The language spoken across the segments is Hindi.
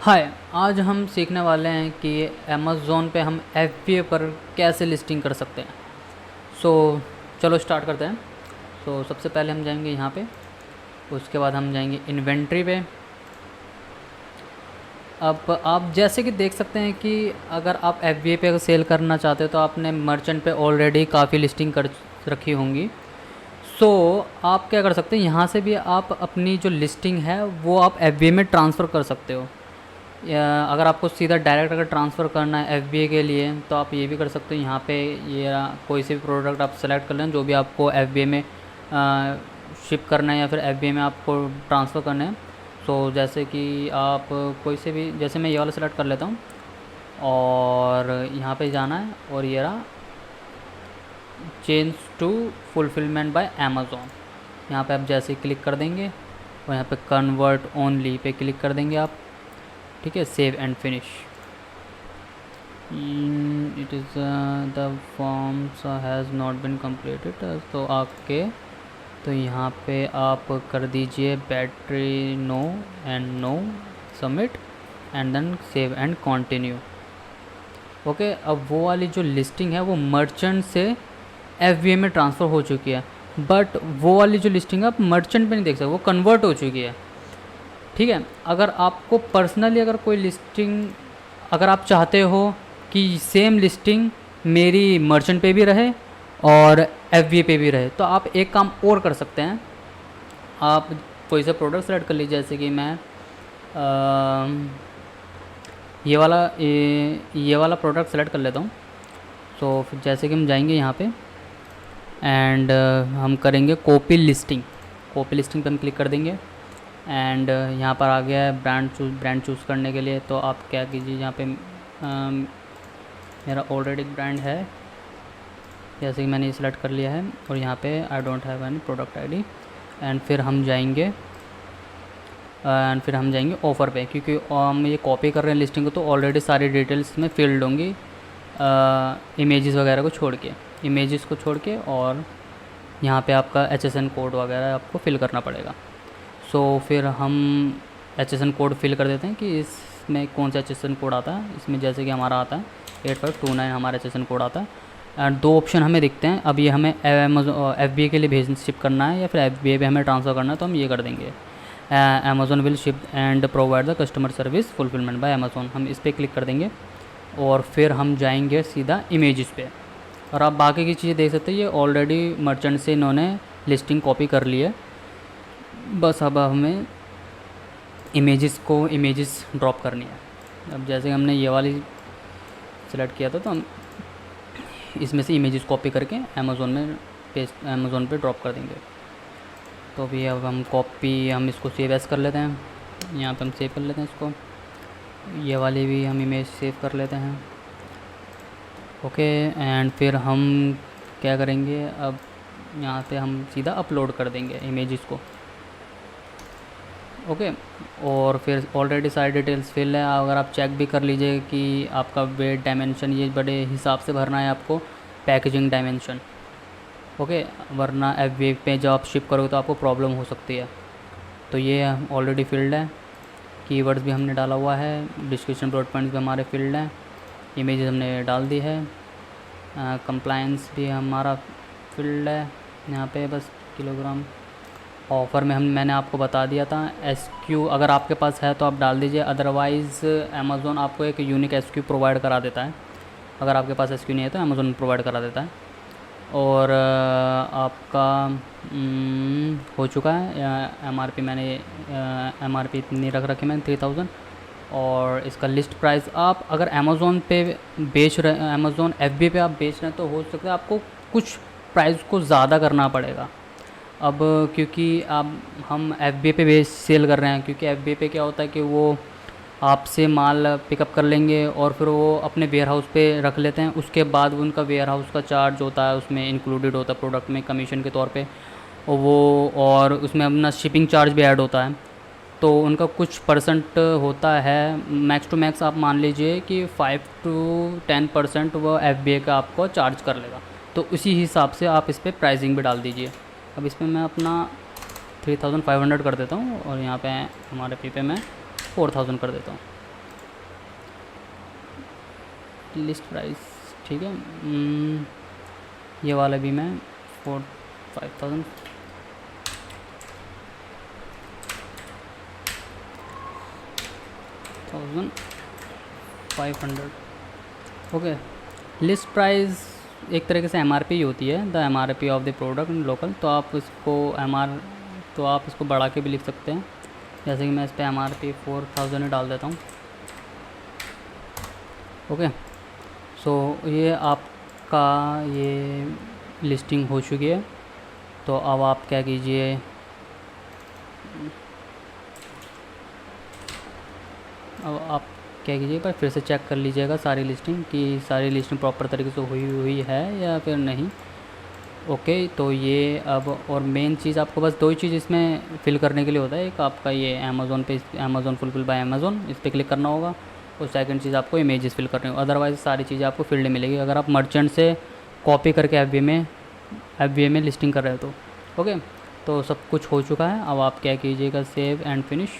हाय। आज हम सीखने वाले हैं कि अमेज़ोन पे हम FBA पर कैसे लिस्टिंग कर सकते हैं। सो चलो स्टार्ट करते हैं। सबसे पहले हम जाएंगे यहाँ पे, उसके बाद हम जाएंगे इन्वेंट्री पे। अब आप जैसे कि देख सकते हैं कि अगर आप FBA पे सेल करना चाहते हो तो आपने मर्चेंट पे ऑलरेडी काफ़ी लिस्टिंग कर रखी होंगी। आप क्या कर सकते हैं, यहाँ से भी आप अपनी जो लिस्टिंग है वो आप FBA में ट्रांसफ़र कर सकते हो। या अगर आपको सीधा डायरेक्ट अगर ट्रांसफ़र करना है FBA के लिए तो आप ये भी कर सकते हो। यहाँ पे ये कोई से भी प्रोडक्ट आप सेलेक्ट कर लें जो भी आपको FBA में शिप करना है या फिर FBA में आपको ट्रांसफ़र करना है। जैसे कि आप कोई से भी, जैसे मैं ये वाला सेलेक्ट कर लेता हूँ और यहाँ पे जाना है और ये रहा change to fulfilment by Amazon. यहाँ पे आप जैसे क्लिक कर देंगे और यहाँ पे कन्वर्ट ओनली पे क्लिक कर देंगे आप। ठीक है, save and finish. It is the forms has not been completed. तो आपके तो यहाँ पे आप कर दीजिए battery no and no, submit and then save and continue. Okay, अब वो वाली जो लिस्टिंग है वो मर्चेंट से FBA में ट्रांसफ़र हो चुकी है, बट वो वाली जो लिस्टिंग है आप मर्चेंट पे नहीं देख सकते, वो कन्वर्ट हो चुकी है। ठीक है, अगर आपको पर्सनली अगर कोई लिस्टिंग, अगर आप चाहते हो कि सेम लिस्टिंग मेरी मर्चेंट पे भी रहे और FBA पे भी रहे, तो आप एक काम और कर सकते हैं। आप कोई सा प्रोडक्ट सेलेक्ट कर लीजिए, जैसे कि मैं ये वाला प्रोडक्ट सेलेक्ट कर लेता हूँ। फिर जैसे कि हम जाएंगे यहाँ पे एंड हम करेंगे कॉपी लिस्टिंग पे हम क्लिक कर देंगे एंड यहाँ पर आ गया है ब्रांड चूज़ करने के लिए। तो आप क्या कीजिए, यहाँ पे मेरा ऑलरेडी ब्रांड है, जैसे कि मैंने ये सिलेक्ट कर लिया है और यहाँ पे I don't have any product ID and फिर हम जाएंगे ऑफ़र पे, क्योंकि हम ये कॉपी कर रहे हैं लिस्टिंग को तो ऑलरेडी सारी डिटेल्स में फील्ड होंगी इमेजेस वगैरह को छोड़ के और यहाँ पे आपका HSN कोड वगैरह आपको फिल करना पड़ेगा। फिर हम HSN कोड फिल कर देते हैं कि इसमें कौन सा HSN कोड आता है। इसमें जैसे कि हमारा आता है 8529 हमारा HSN कोड आता है एंड दो ऑप्शन हमें दिखते हैं। अब ये हमें FBA के लिए शिप करना है या फिर FBA पे हमें ट्रांसफ़र करना है, तो हम ये कर देंगे Amazon will ship and provide the customer service fulfilment by Amazon. हम इस पर क्लिक कर देंगे और फिर हम जाएंगे सीधा इमेजेस पे और आप बाकी की चीज़ें देख सकते हैं। ये ऑलरेडी मर्चेंट से इन्होंने लिस्टिंग कॉपी कर ली है, बस अब हमें इमेजेस ड्रॉप करनी है। अब जैसे हमने ये वाली सेलेक्ट किया था तो हम इसमें से इमेजेस कॉपी करके अमेज़ॉन पे ड्रॉप कर देंगे। तो अभी अब हम इसको सेव एस कर लेते हैं। यहाँ पे हम सेव कर लेते हैं इसको, ये वाली भी हम इमेज सेव कर लेते हैं। ओके, एंड फिर हम क्या करेंगे, अब यहाँ पे हम सीधा अपलोड कर देंगे इमेजेस को। ओके, और फिर ऑलरेडी सारी डिटेल्स फिल है। अगर आप चेक भी कर लीजिए कि आपका वेट डायमेंशन ये बड़े हिसाब से भरना है आपको, पैकेजिंग डायमेंशन। ओके, वरना FBA पे जब आप शिप करोगे तो आपको प्रॉब्लम हो सकती है। तो ये ऑलरेडी फिल्ड है, कीवर्ड्स भी हमने डाला हुआ है, डिस्क्रिप्शन बुलेट पॉइंट्स भी हमारे फील्ड हैं, इमेजेस हमने डाल दी है, कंप्लायंस भी हमारा फील्ड है यहाँ पे। बस किलोग्राम ऑफ़र में मैंने आपको बता दिया था। SQ अगर आपके पास है तो आप डाल दीजिए, अदरवाइज़ अमेज़ॉन आपको एक यूनिक SQ प्रोवाइड करा देता है। अगर आपके पास SQ नहीं है तो अमेज़ॉन प्रोवाइड करा देता है। और आपका हो चुका है MRP, मैंने MRP इतनी रख रखी मैंने 3000। और इसका लिस्ट प्राइस आप अगर अमेज़ॉन पे अमेज़ॉन FBA पे आप बेच रहे हैं तो हो सकता है आपको कुछ प्राइस को ज़्यादा करना पड़ेगा। अब क्योंकि हम FBA पे सेल कर रहे हैं, क्योंकि FBA पे क्या होता है कि वो आपसे माल पिकअप कर लेंगे और फिर वो अपने वेयर हाउस पे रख लेते हैं। उसके बाद उनका वेयर हाउस का चार्ज होता है, उसमें इंक्लूडेड होता है प्रोडक्ट में कमीशन के तौर पे, और उसमें अपना शिपिंग चार्ज भी ऐड होता है। तो उनका कुछ परसेंट होता है, मैक्स टू मैक्स आप मान लीजिए कि 5 to 10% वो FBA का आपको चार्ज कर लेगा। तो उसी हिसाब से आप इस पर प्राइसिंग भी डाल दीजिए। अब इसमें मैं अपना 3500 कर देता हूँ और यहाँ पे हमारे पे मैं 4000 कर देता हूँ। लिस्ट प्राइस, ठीक है। ये वाला भी मैं 5,000 500, ओके। लिस्ट प्राइस एक तरीके से MRP ही होती है, the MRP of the product in local. तो आप इसको बढ़ा के भी लिख सकते हैं, जैसे कि मैं इस पर MRP 4,000 ही डाल देता हूँ, ओके। सो ये आपका ये लिस्टिंग हो चुकी है। तो अब आप क्या कीजिए, पर फिर से चेक कर लीजिएगा सारी लिस्टिंग प्रॉपर तरीके से हुई है या फिर नहीं, ओके। तो ये अब और मेन चीज़ आपको बस 2 ही चीज़ इसमें फिल करने के लिए होता है। एक आपका ये अमेज़ॉन फुलफिल बाय अमेज़ॉन, इस पर क्लिक करना होगा, और सेकंड चीज़ आपको इमेजेस फिल करनी होगी। अदरवाइज़ सारी चीज़ें आपको फील्ड मिलेगी अगर आप मर्चेंट से कॉपी करके FBA में लिस्टिंग कर रहे हो तो, ओके। तो सब कुछ हो चुका है। अब आप क्या कीजिएगा, सेव एंड फिनिश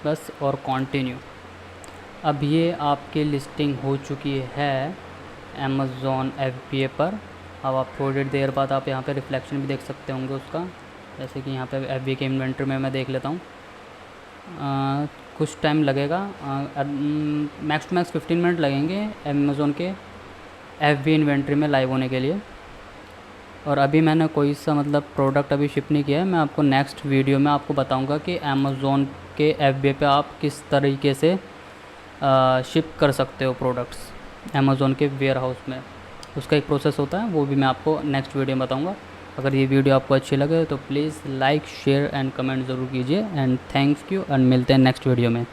बस, और कंटिन्यू। अब ये आपकी लिस्टिंग हो चुकी है अमेज़ॉन FBA पर। अब आप थोड़ी देर बाद आप यहाँ पे रिफ्लेक्शन भी देख सकते होंगे उसका, जैसे कि यहाँ पे FBA के इन्वेंट्री में मैं देख लेता हूँ। कुछ टाइम लगेगा, मैक्स टू मैक्स 15 मिनट लगेंगे अमेज़ॉन के FBA इन्वेंट्री में लाइव होने के लिए। और अभी मैंने कोई सा मतलब प्रोडक्ट अभी शिप नहीं किया है। मैं आपको नेक्स्ट वीडियो में आपको बताऊंगा कि अमेज़ॉन के FBA पे आप किस तरीके से शिप कर सकते हो प्रोडक्ट्स अमेज़ॉन के वेयर हाउस में। उसका एक प्रोसेस होता है, वो भी मैं आपको नेक्स्ट वीडियो में बताऊंगा। अगर ये वीडियो आपको अच्छी लगे तो please like share and comment ज़रूर कीजिए, एंड थैंक यू, एंड मिलते हैं नेक्स्ट वीडियो में।